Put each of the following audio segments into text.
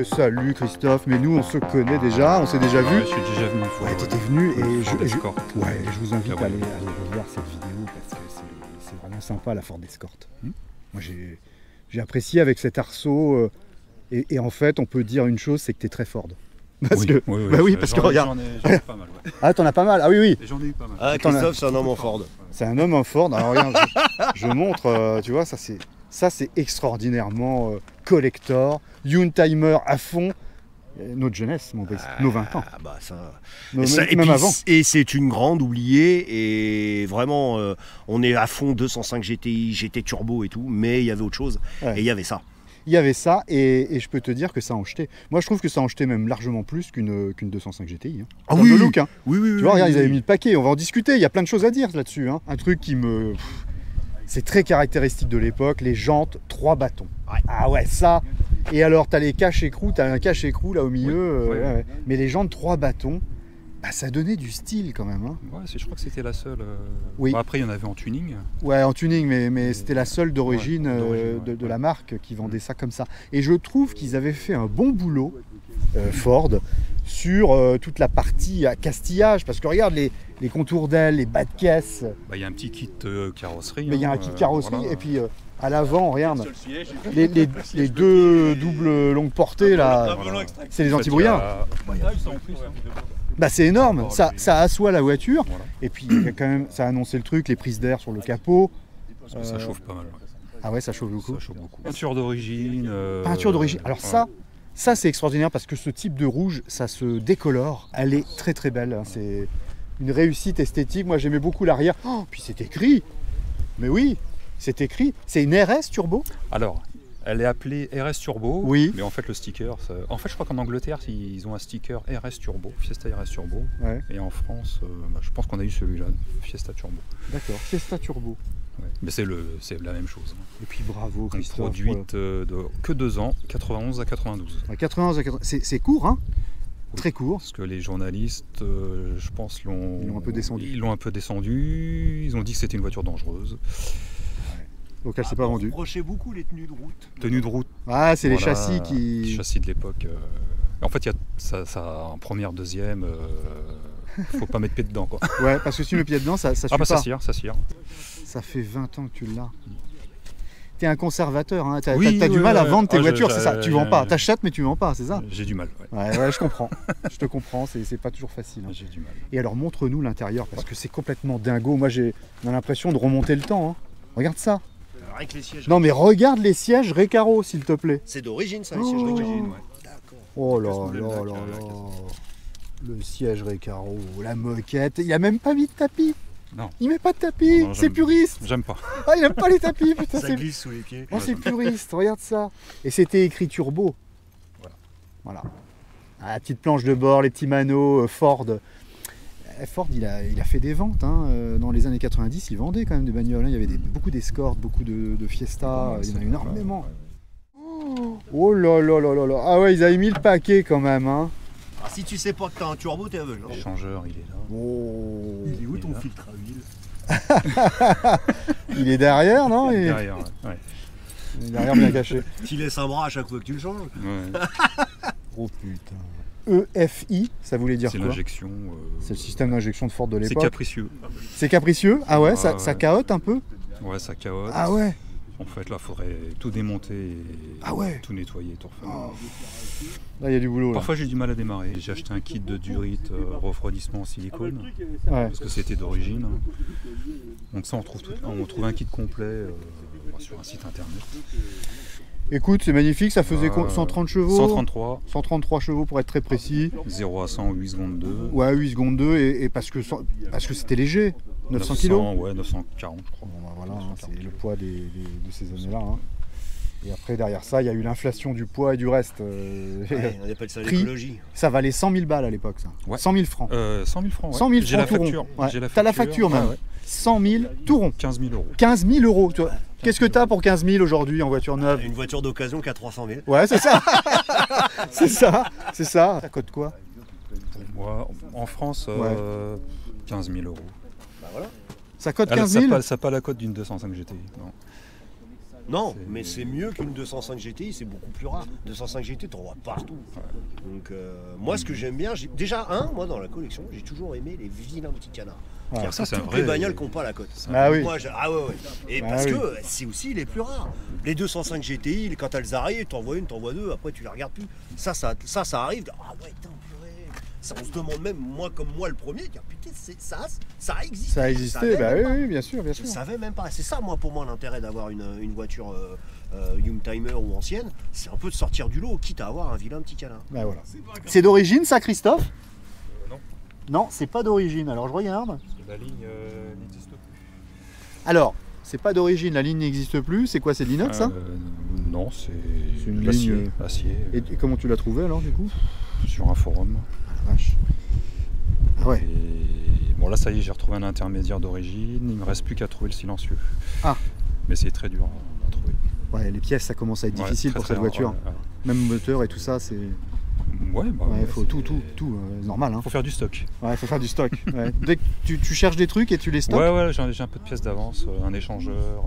Salut Christophe, mais nous on se connaît déjà, on s'est déjà vu. Je suis déjà venu une fois. Ouais, t'étais venu et Ford Escort. je vous invite à aller voir cette vidéo parce que c'est vraiment sympa la Ford Escort. Moi j'ai apprécié avec cet arceau et en fait on peut dire une chose, c'est que t'es très Ford. Parce que, parce que regarde. J'en ai pas mal, ouais. Ah, t'en as pas mal, ah oui. Et j'en ai eu pas mal. Ah, Christophe, c'est un homme en Ford. C'est un homme en Ford. Alors regarde, je montre, tu vois, ça c'est extraordinairement collector, Youngtimer à fond. Notre jeunesse, nos 20 ans. Bah ça... Même avant. Et c'est une grande oubliée, et vraiment, on est à fond 205 GTI, GT Turbo et tout, mais il y avait autre chose, et il y avait ça. Il y avait ça, et je peux te dire que ça en jetait. Moi, je trouve que ça en jetait même largement plus qu'une 205 GTI. Hein. Ah oui, le look, hein. Oui. Tu vois, regarde, ils avaient mis le paquet, on va en discuter, il y a plein de choses à dire là-dessus. Hein. Un truc qui me... C'est très caractéristique de l'époque, les jantes, 3 bâtons. Ouais. Ah ouais, ça... Et alors, t'as les cache-écrous, t'as un cache-écrou là au milieu, Oui. Mais les jantes, 3 bâtons, bah, ça donnait du style quand même. Hein. Ouais, je crois que c'était la seule. Oui. Bon, après, il y en avait en tuning. Ouais, en tuning, mais c'était la seule d'origine de la marque qui vendait ça comme ça. Et je trouve qu'ils avaient fait un bon boulot, Ford, sur toute la partie à castillage, parce que regarde les contours d'ailes, les bas de caisse. Bah, il y a un petit kit carrosserie. Mais il y a un kit carrosserie, voilà. Et puis à l'avant, regarde, les deux doubles longues portées, là, c'est les anti-brouillards. Bah, c'est énorme, ça assoit la voiture, Voilà. et puis il y a quand même, ça a annoncé le truc, les prises d'air sur le capot. Parce que ça chauffe pas mal. Ouais. Ah ouais, ça chauffe beaucoup. Ça chauffe beaucoup. Peinture d'origine. Peinture d'origine. Alors ça c'est extraordinaire parce que ce type de rouge, ça se décolore. Elle est très très belle. Hein. C'est une réussite esthétique. Moi j'aimais beaucoup l'arrière. Oh, puis c'est écrit. Mais oui, c'est écrit. C'est une RS turbo. Alors, elle est appelée RS Turbo. Oui. Mais en fait, le sticker. En fait, je crois qu'en Angleterre, ils ont un sticker RS Turbo, Fiesta RS Turbo. Ouais. Et en France, je pense qu'on a eu celui-là, Fiesta Turbo. D'accord. Fiesta turbo. Ouais. Mais c'est la même chose. Et puis bravo Donc, Christophe. produite que 2 ans, 91 à 92. Ouais, 91 à 80. C'est court, hein. Oui. Très court. Parce que les journalistes, je pense, Ils l'ont un peu descendu. Ils l'ont un peu descendu. Ils ont dit que c'était une voiture dangereuse. Donc elle s'est pas vendue. Reprochez beaucoup les tenues de route. Tenue de route. Ah, c'est les Voilà, châssis qui. Les châssis de l'époque. En fait, il y a ça en première, deuxième. Faut pas mettre pied dedans, quoi. Ouais, parce que si tu mets le pied dedans, ça suit Ah bah pas. ça cire. Ça fait 20 ans que tu l'as. T'es un conservateur, hein. T'as Oui, du mal à vendre tes Ah, voitures, c'est ça. Tu vends pas, t'achètes mais tu vends pas, c'est ça. J'ai du mal. Ouais. Ouais, je comprends. Je te comprends, c'est pas toujours facile. Hein. J'ai du mal. Et alors montre-nous l'intérieur, parce que c'est complètement dingo. Moi on a l'impression de remonter le temps. Hein. Regarde ça. Rien que les sièges. Non mais regarde les sièges Recaro, s'il te plaît. C'est d'origine ça, les sièges d'origine. D'accord. Oh là là là là. Le siège Recaro, la moquette. Il a même pas mis de tapis. Non. Il met pas de tapis, Non, c'est puriste. J'aime pas. Ah, il aime pas les tapis, putain. Ça glisse sous les pieds. Oh, c'est puriste, regarde ça. Et c'était écrit turbo. Voilà. Ah, la petite planche de bord, les petits manos, Ford. Ford, il a fait des ventes. Hein. Dans les années 90, il vendait quand même des bagnoles. Hein. Il y avait beaucoup d'escortes, beaucoup de Fiesta. Il y en a énormément. Oh là là là là là. Ah ouais, ils avaient mis le paquet quand même. Hein. Ah, si tu sais pas que t'as un turbo, t'es aveugle. Le changeur, il est là. Oh. Il est où ton filtre à huile? Il est derrière, non? Derrière, ouais. Il est derrière, bien caché. Tu laisses un bras à chaque fois que tu le changes. Ouais. Oh putain. EFI, ça voulait dire C'est quoi? l'injection. C'est le système d'injection de Ford de C'est l'époque. capricieux. C'est capricieux? Ah ouais, ça Ouais. cahote un peu? Ouais, ça cahote. Ah ouais. En fait, là, faudrait tout démonter et Ah ouais. tout nettoyer, tout refaire. Là, il y a du boulot. Là. Parfois, j'ai du mal à démarrer. J'ai acheté un kit de durite refroidissement en silicone, Ouais. parce que c'était d'origine. Donc ça, on trouve un kit complet sur un site internet. Écoute, c'est magnifique, ça faisait 130 chevaux 133, 133 chevaux pour être très précis. 0 à 100 8 secondes 2. Ouais, 8 secondes 2 et parce que c'était léger. 900 kilos. Ouais, 940 je crois. Bon, bah, voilà, hein, c'est le poids de ces années-là. Hein. Et après, derrière ça, il y a eu l'inflation du poids et du reste. Ouais, on appelle ça Prix. l'écologie. Ça valait 100 000 balles à l'époque, ça. Ouais. 100 000 francs. 100 000 francs, ouais. 100 000 J'ai francs la tout facture. rond. Ouais. J'ai la T'as la facture même. Ouais, ouais. 100 000 tout rond. 15 000 euros. 15 000 euros. Tu vois. Qu'est-ce que t'as pour 15 000 aujourd'hui en voiture neuve? Une voiture d'occasion qui a 300 000. Ouais, c'est ça. C'est ça. C'est ça. Ça coûte quoi? Moi, en France, 15 000 euros. Bah voilà. Ça cote 15 000? Ça n'a pas la cote d'une 205 GTI. Non. Non, mais c'est mieux qu'une 205 GTI, c'est beaucoup plus rare. 205 GTI, t'en vois partout. Donc moi, ce que j'aime bien, déjà moi dans la collection, j'ai toujours aimé les vilains petits canards. Ouais, ça, c'est un toutes vrai- les bagnoles qui n'ont pas la cote. Ah oui. Moi, ah ouais. Et Ah parce oui. que c'est aussi les plus rares. Les 205 GTI, quand elles arrivent, t'en vois une, t'en vois deux, après tu les regardes plus. Ça arrive. Ah ouais, putain, purée. Ça, on se demande même, moi comme moi le premier, putain, ça a existé. Ça a Je existé, savais bah même oui, pas. oui, bien sûr, bien Je sûr. savais même pas. C'est ça, moi, pour moi, l'intérêt d'avoir une voiture Youngtimer ou ancienne, c'est un peu de sortir du lot, quitte à avoir un vilain petit canard. Bah voilà. C'est d'origine ça, Christophe? Non, Non, c'est pas d'origine. Alors je regarde. parce que la ligne n'existe plus. Alors, c'est pas d'origine, la ligne n'existe plus. C'est quoi, c'est de l'inox ça? Non, C'est c'est une de l'acier. ligne, Acier, Et comment tu l'as trouvé alors du coup? sur un forum. Vache. Ah ouais. Et bon, là, ça y est, j'ai retrouvé un intermédiaire d'origine. Il me reste plus qu'à trouver le silencieux. Ah. Mais c'est très dur à trouver. Ouais, les pièces ça commence à être Ouais, difficile très, pour très cette rare, voiture. ouais. Même moteur et tout ça, c'est. Ouais, bah, Ouais, faut c'est- tout, c'est normal. Hein. Faut faire du stock. Ouais, faut faire du stock. Ouais. Dès que tu cherches des trucs et tu les stockes. Ouais, j'ai un peu de pièces d'avance, un échangeur,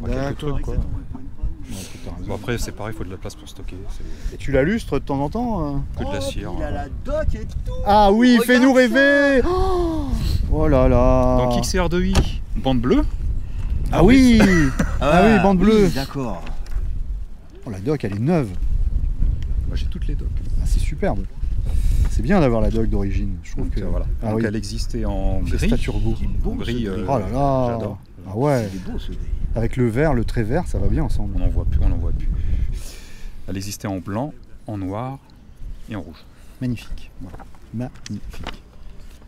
quelques D'accord. trucs quoi. Ouais, écoute, t'as raison. Bon, après, c'est pareil, il faut de la place pour stocker. C'est Et tu la lustres de temps en temps que de la cire. Il a la doc et tout. Ah oui, Regarde fais-nous ça. rêver. Oh là là. Donc XR2i, bande bleue. Ah oui. Ah oui, bande bleue. D'accord. Oh, la doc, elle est neuve. Moi, j'ai toutes les docs. Ah, c'est superbe. C'est bien d'avoir la doc d'origine. Je trouve Donc, que voilà. Ah Donc oui. elle existait en Fiesta gris. Turbo. En gris, Oh là là. j'adore. Ah ouais. Il est beau ce gris. Avec le vert, le trait vert, ça va bien ensemble. On n'en voit plus. Elle existait en blanc, en noir et en rouge. Magnifique. Magnifique.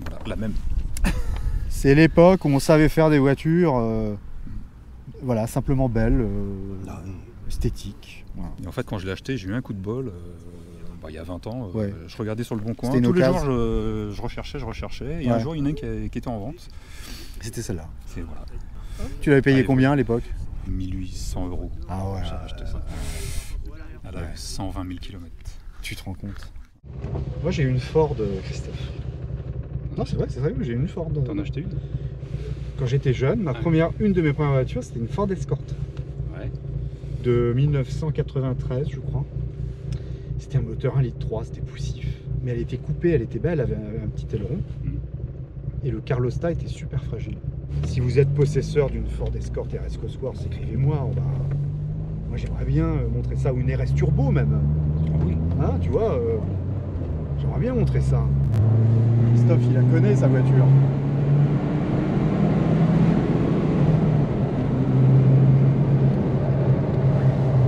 Voilà, la même. C'est l'époque où on savait faire des voitures, voilà, simplement belles, Ah oui. esthétiques. Voilà. Et en fait, quand je l'ai acheté, j'ai eu un coup de bol. Il y a 20 ans, Ouais. je regardais sur le bon coin. C'était une Tous les jours, occasion. je recherchais. Et Ouais. un jour, il y en a une qui était en vente. C'était celle-là. C'est voilà, Tu l'avais payé Allez, combien à l'époque? 1800 €. Ah ouais. J'ai acheté ça. Elle a Ouais. 120 000 km. Tu te rends compte? Moi j'ai une Ford, Christophe. Non, c'est vrai, j'ai une Ford. T'en as acheté une? Quand j'étais jeune, Ouais. une de mes premières voitures, c'était une Ford Escort Ouais. de 1993, je crois. C'était un moteur 1,3 litre, c'était poussif. Mais elle était coupée, elle était belle, elle avait un petit aileron. Mhm. Et le carlosta était super fragile. Si vous êtes possesseur d'une Ford Escort RS Cosworth, écrivez-moi. Moi j'aimerais bien montrer ça, ou une RS Turbo même. Ah oui. Hein, tu vois, j'aimerais bien montrer ça. Christophe, il la connaît sa voiture.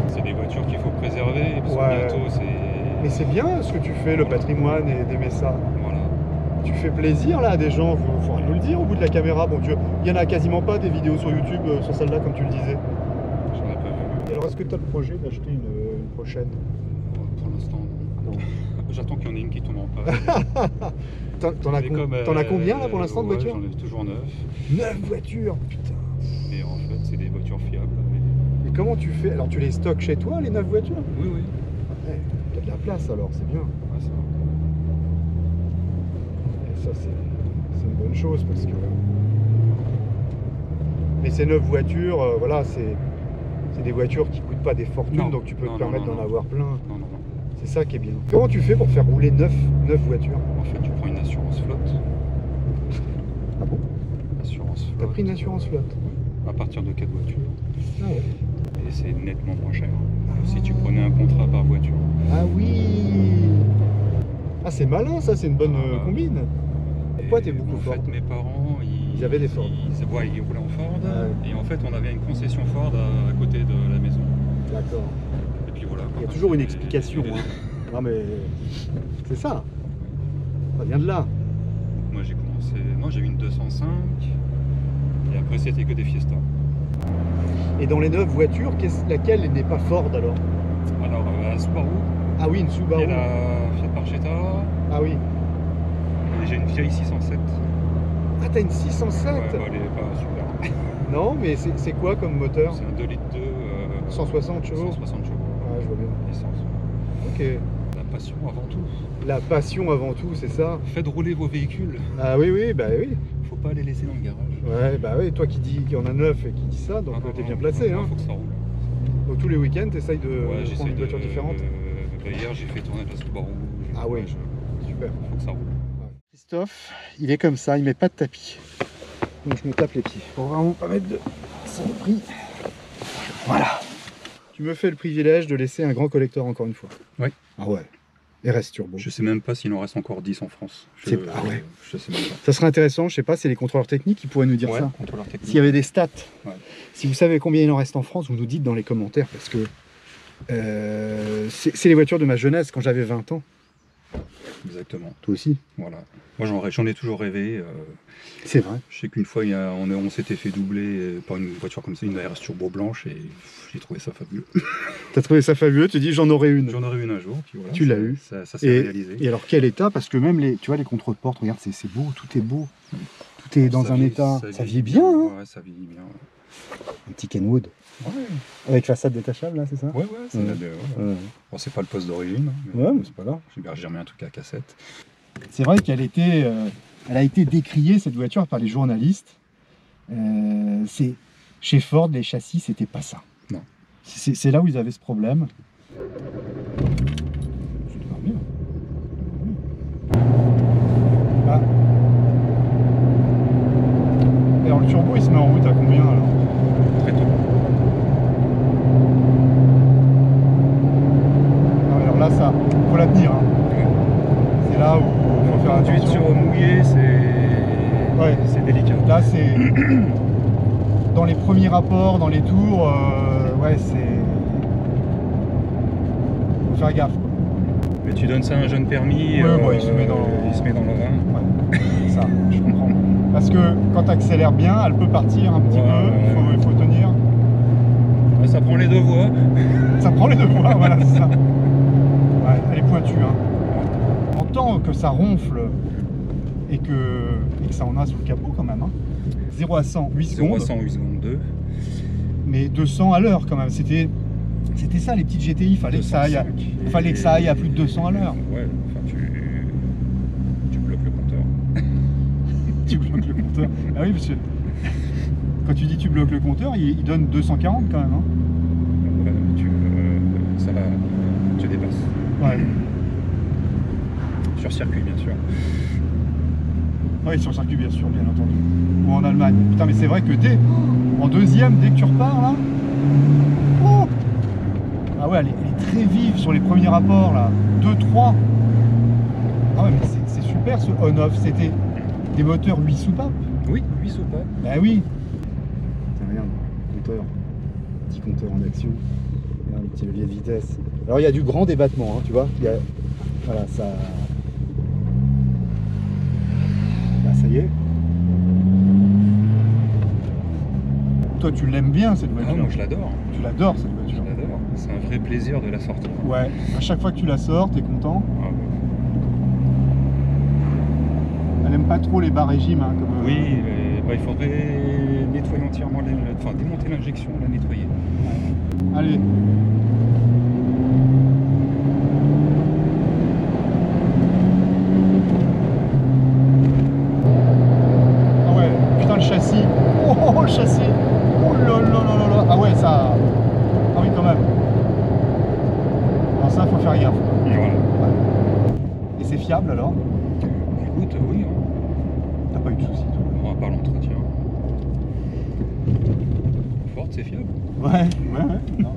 C'est des voitures qu'il faut préserver parce Ouais. que bientôt c'est. Mais c'est bien ce que tu fais, le patrimoine, et d'aimer ça. Voilà. Tu fais plaisir là à des gens, il faudra nous le dire au bout de la caméra. Bon, il y en a quasiment pas des vidéos sur YouTube sur celle-là, comme tu le disais. J'en ai pas vu. Et alors, est-ce que tu as le projet d'acheter une prochaine? Pour l'instant, non. Non. J'attends qu'il y en ait une qui tombe en panne. T'en as combien là pour l'instant de ouais, voitures? J'en ai toujours 9. 9 voitures, putain. Mais en fait, c'est des voitures fiables. Et comment tu fais? Alors, tu les stockes chez toi, les 9 voitures? Oui. Ouais, t'as de la place alors, c'est bien. Ouais, ça va. Et ça, c'est une bonne chose parce que. Mais ces 9 voitures, voilà, c'est des voitures qui coûtent pas des fortunes, Non. donc tu peux Non, te permettre non, d'en non. avoir plein. Non. C'est ça qui est bien. Comment tu fais pour faire rouler 9 voitures? En fait, tu prends une assurance flotte. Ah bon? Assurance flotte. T'as pris une assurance flotte? À partir de 4 voitures. Ah ouais. Et c'est nettement moins cher que si tu prenais un contrat par voiture. Ah oui. Ah, c'est malin ça, c'est une bonne combine. Pourquoi t'es beaucoup En Ford? fait, mes parents, Ils avaient des Ford. Ils roulaient en Ford. Ouais. Et en fait, on avait une concession Ford à côté de la maison. D'accord. Et puis voilà. Il y a toujours une explication. Hein. Non mais c'est ça. Ça vient de là. Moi, j'ai commencé. Moi, j'ai eu une 205. Et après, c'était que des Fiesta. Et dans les 9 voitures, laquelle n'est pas Ford alors? Alors, la Subaru, Ah oui, une et Subaru. la Fiat Barchetta. Ah oui. Et j'ai une vieille 607. Ah, t'as une 607? Ouais, bah, elle est pas super. Non, mais c'est quoi comme moteur? C'est un 2 litres 2. 160 chevaux? 160 chevaux. Ah, je vois bien. Essence. Ok. La passion avant tout. La passion avant tout, c'est ça? Faites rouler vos véhicules. Ah oui, bah oui. Faut pas les laisser dans le garage. Ouais, bah oui, toi qui dis qu'il y en a 9 et qui dis ça, donc t'es bien placé. Moi, Hein. faut que ça roule. Donc tous les week-ends, tu essayes de Ouais, j'essaie prendre une de... voiture différente. Hier, j'ai fait tourner la Subaru. Ah ouais, super. Faut que ça roule. Christophe, il est comme ça, il met pas de tapis. Donc je me tape les pieds. Pour vraiment pas mettre de saloperie. Voilà. Tu me fais le privilège de laisser un grand collector encore une fois. Oui. Ah ouais. RS Turbo. Je sais même pas s'il en reste encore 10 en France. Ah ouais. Je sais même pas. Ça serait intéressant, je sais pas, c'est les contrôleurs techniques qui pourraient nous dire ça. Contrôleur technique. S'il y avait des stats. Ouais. Si vous savez combien il en reste en France, vous nous dites dans les commentaires parce que c'est les voitures de ma jeunesse quand j'avais 20 ans. Exactement. Toi aussi. Voilà. Moi j'en ai toujours rêvé. C'est vrai. Je sais qu'une fois on s'était fait doubler par une voiture comme ça, une RS Turbo blanche, et j'ai trouvé ça fabuleux. T'as trouvé ça fabuleux, tu dis j'en aurai une. J'en aurai une un jour. Puis voilà, tu l'as eu. Ça s'est réalisé. Et alors quel état? Parce que même les, tu vois, les contre-portes, regarde, c'est beau, tout est beau. Tout est dans un état. Ça vieillit bien. Hein, ouais, ça vieillit bien. Un petit Kenwood. Ouais. Avec façade détachable là, c'est ça? Ouais, c'est Bon, c'est pas le poste d'origine. Ouais, mais c'est pas grave. J'ai remis un truc à cassette. C'est vrai qu'elle elle a été décriée cette voiture par les journalistes. Chez Ford, les châssis, c'était pas ça. Non. C'est là où ils avaient ce problème. Ah. Alors le turbo, il se met en route à combien alors? Très tôt. Non, alors là, ça, faut la tenir. Hein. C'est là où il faut faire Conduite attention. sur mouillé, c'est délicat. Là, c'est dans les premiers rapports, dans les tours, ouais, c'est. Faut faire gaffe. Quoi. Mais tu donnes ça à un jeune permis, Ouais, bon, il se met dans le vin. Ouais, c'est ça, je comprends. Parce que quand tu accélères bien, elle peut partir un petit peu, il faut tenir. Ouais, ça prend les deux voies. Ça prend les deux voies, voilà, c'est ça. Ouais, elle est pointue. Hein. En tant que ça ronfle et que ça en a sous le capot quand même. Hein. 0 à 100, 8 secondes. 0 à 100, 8 secondes 2. Mais 200 à l'heure quand même. C'était ça les petites GTI, fallait que ça aille à plus de 200 à l'heure. Ouais, enfin tu bloques le compteur. Tu bloques le compteur. Ah oui, parce que quand tu dis tu bloques le compteur, il donne 240 quand même. Hein. Ouais, tu dépasses. Ouais. Sur circuit, bien sûr. Oui, sur le circuit, bien sûr, bien entendu. Ou en Allemagne. Putain, mais c'est vrai que en deuxième, dès que tu repars là. Oh, ah ouais, elle est très vive sur les premiers rapports là. 2, 3. Ah ouais, mais c'est super ce on-off. C'était des moteurs 8 soupapes. Oui, 8 soupapes. Bah oui. Tiens, regarde, compteur. Petit compteur en action. Regarde, le petit levier de vitesse. Alors il y a du grand débattement, hein, tu vois. Voilà, ça. Là, ça y est. Toi, tu l'aimes bien cette voiture? Ah, moi je l'adore. Tu l'adores cette voiture? Je l'adore. C'est un vrai plaisir de la sortir. Ouais, à chaque fois que tu la sors, t'es content. Ah, ouais. Elle aime pas trop les bas régimes. Hein, comme, Oui, il faudrait nettoyer entièrement, enfin démonter l'injection, la nettoyer. Allez. Ah ouais, putain le châssis. Oh le châssis. Oh là là là là. Ah ouais, ça. Ah oui, quand même. Alors ça, faut faire gaffe. Voilà. Ouais. Et c'est fiable alors? Écoute, oui. Hein. T'as pas eu de soucis toi? On va pas l'entretien. Ford, c'est fiable. Ouais. Non.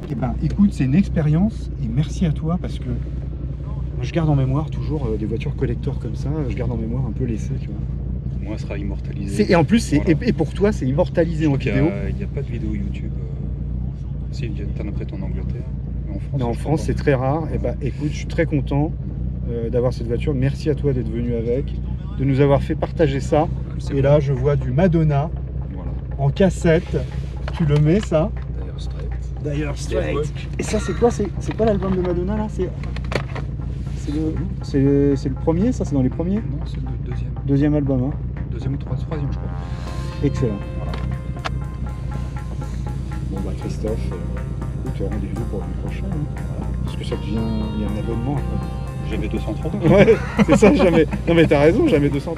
Eh ben, écoute, c'est une expérience et merci à toi parce que moi, je garde en mémoire toujours des voitures collector comme ça. Je garde en mémoire un peu l'essai, tu vois. Moi, elle sera immortalisée. Et en plus, voilà. et pour toi, c'est immortalisé en vidéo. Il n'y a pas de vidéo YouTube. Si, t'en as peut-être en Angleterre. Mais en France, Non, en France, c'est très rare. Et bah, écoute, je suis très content d'avoir cette voiture. Merci à toi d'être venu avec, de nous avoir fait partager ça. Et là, je vois du Madonna en cassette. Tu le mets, ça? D'ailleurs, straight. Et ça, c'est quoi? C'est quoi l'album de Madonna là? C'est le premier, ça? C'est dans les premiers? Non, c'est le deuxième. Deuxième album, hein? Deuxième ou troisième, je crois. Excellent. Voilà. Bon bah Christophe, écoute, rendez-vous pour l'année prochaine. Hein. Parce que ça devient. Il y a un abonnement après. Jamais 230. Ouais, c'est ça, jamais. Non mais t'as raison, jamais 230.